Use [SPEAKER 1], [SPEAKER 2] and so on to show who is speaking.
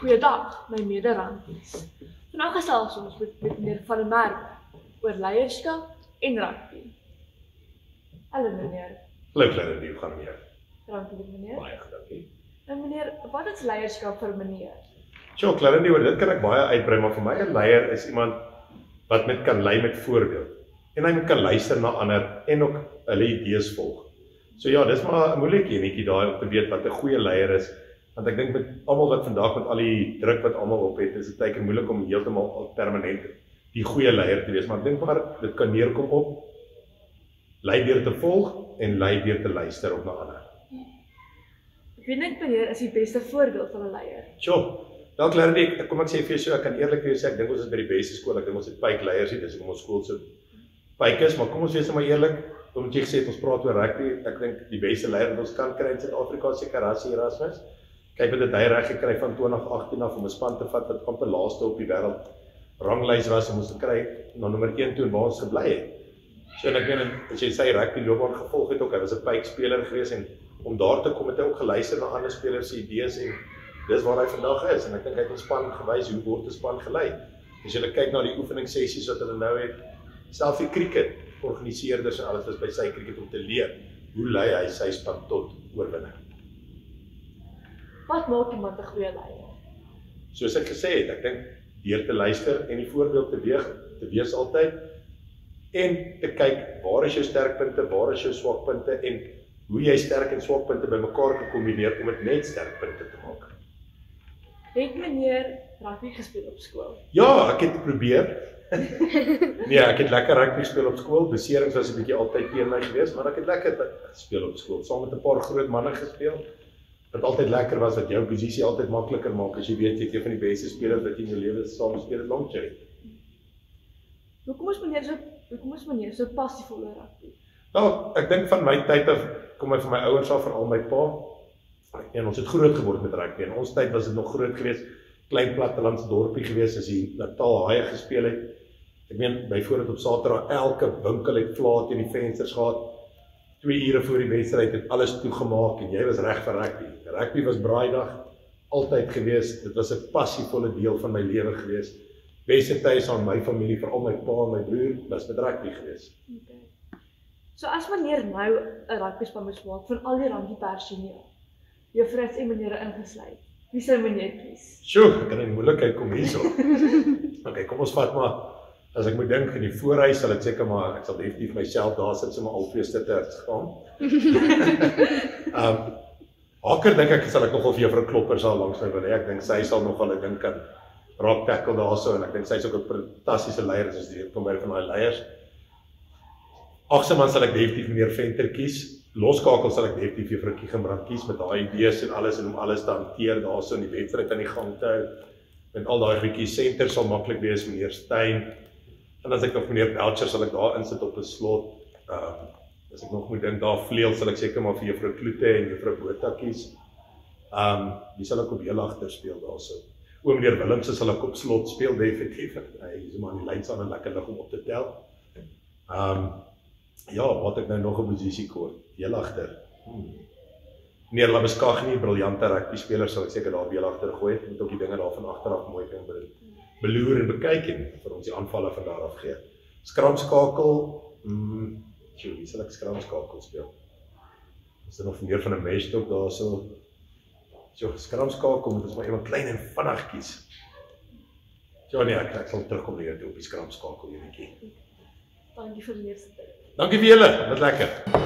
[SPEAKER 1] Goeiedag, my mede-rankies. Vandag gesels ons met meneer Van der Merwe oor leierskap en rugby. Hallo meneer.
[SPEAKER 2] Hallo Clarendie, hoe gaan het met jou?
[SPEAKER 1] Dankie meneer.
[SPEAKER 2] Baie goed, dankie.
[SPEAKER 1] Nou meneer, wat is leierskap vir meneer?
[SPEAKER 2] Sjoe, Clarendie, oor dit kan ek baie uitbrei, maar vir my 'n leier is iemand wat met kan lei met voorbeeld. En hy moet kan luister na ander en ook hulle idees volg. So ja, dis maar 'n moeilike enetjie daai om te weet wat 'n goeie leier is. Want ek dink met almal wat vandag met al die druk wat almal op het, is dit teken moeilik om heeltemal permanent die goeie leier te wees. Maar ek dink maar dit kan neerkom op lei deur te volg en lei deur te luister op na ander.
[SPEAKER 1] Ek weet net meneer is die beste voorbeeld van 'n leier.
[SPEAKER 2] Sjoe. Nou Clarendie, kom ek sê vir jou so, ek kan eerlik vir jou sê, ek dink ons is by die beste skool, ek dink ons het pyk leiers hier, dis hoekom ons skool so pyk is, maar kom ons wees maar eerlik, omdat jy gesê het ons praat oor rugby, ek dink die beste leier wat ons kan kry in Suid-Afrika is seker Rassie Erasmus. Kyk wat het hy reg gekry van 2018 af om 'n span te vat wat amper laaste op die wêreld ranglys was om ons te kry na nommer 1 toe en waar ons gebly het. So en ek meen as jy sy rugby loopbaan gevolg het ook, hy was 'n pyk speler geweest en om daar te kom het hy ook geluister na ander spelers se idees en dis waar hy vandag is en ek dink hy het ons span gewys hoe word 'n span gelei. As jy kyk na die oefeningssessies wat hulle nou het, selfs die cricket organiseerders en alles was by sy cricket om te leer hoe lei hy sy span tot oorwinning.
[SPEAKER 1] Wat maak iemand 'n goeie leier?
[SPEAKER 2] Soos ek gesê het, ek dink deur te luister en die voorbeeld te wees altyd en te kyk waar is jou sterkpunte, waar is jou swakpunte en hoe jy sterk en swakpunte bymekaar kan kombineer om dit net sterkpunte te maak.
[SPEAKER 1] Het meneer rugby gespeel op skool?
[SPEAKER 2] Ja, ek het probeer. Nee, ek het lekker rugby gespeel op skool. Beserings was 'n bietjie altyd teen my geweest, maar ek het lekker gespeel op skool. Saam met 'n paar groot manne gespeel. Wat altyd lekker was, wat jou posisie altyd makliker maak as jy weet jy het een van die beste spelers wat jy in jou lewe saam speel het lank jy.
[SPEAKER 1] Hoekom is meneer so passievol oor rugby?
[SPEAKER 2] Nou, ek dink van my tyd af kom hy van my ouers af, veral my pa. En ons het groot geword met rugby. In ons tyd was dit nog groot geweest, klein plattelandse dorpie geweest as die Natal Haie gespeel het. Ek meen byvoorbeeld op Saterdag elke winkel het vlaat in die vensters gehad. 2 ure voor die wedstryd het alles toegemaak en jy was reg vir rugby. Rugby was braaidag altyd geweest. Dit was 'n passievolle deel van my lewe geweest. Beste tye saam met my familie, veral my pa en my broer, was met rugby geweest.
[SPEAKER 1] Okay. So as meneer nou 'n rugby span moet maak van al die rugby personeel, juffrouens en meneere ingesluit, wie sou meneer kies?
[SPEAKER 2] Sjoe, ek kan in die moeilikheid kom hierso. Okay, kom ons vat maar, as ek moet dink in die voorhuis sal ek seker maar, ek sal definitief myself daar sit so maar al twee sitters gaan. Haker dink ek sal ek nogal vir juffrou Klopper sal langs my wil hê. Ek dink sy sal nogal 'n ding kan rock tackle daarso en ek dink sy is ook 'n fantastiese leier as dit kom by van daai leiers. Agste man sal ek definitief meneer Venter kies. Loskakel sal ek definitief juffrou Kiegenbrand kies met daai idees en alles en om alles te hanteer daarso in die wedstryd aan die gang te hou. Met al daai goedjies, senter sal maklik wees meneer Steyn. En as ek nog meneer Belcher sal ek daar insit op 'n slot. As ek nog moet dink daar vleuel sal ek seker maar vir juffrou Kloete en juffrou Botha kies. Die sal ek op heel agter speel daarso. O meneer Willemse sal ek op slot speel definitief. Hy is maar aan die lyn staan en lekker lig om op te tel. Ja, wat ek nou nog 'n posisie kort, heel agter. Meneer Labeskagh nie, briljante rugby speler sal ek seker daar heel agter gooi het, moet ook die dinge daar van agteraf mooi kan beloer en bekyk en vir ons die aanvalle van daar af gee. Skramskakel, wie sal ek skramskakel speel? Is daar nog meer van 'n mesdok daarso? So skramskakel moet ons maar iemand klein en vinnig kies. So nee, ek sal terugkom weer toe op die skramskakel enetjie.
[SPEAKER 1] Dankie vir die eerste tyd.
[SPEAKER 2] Dankie vir julle, wat lekker.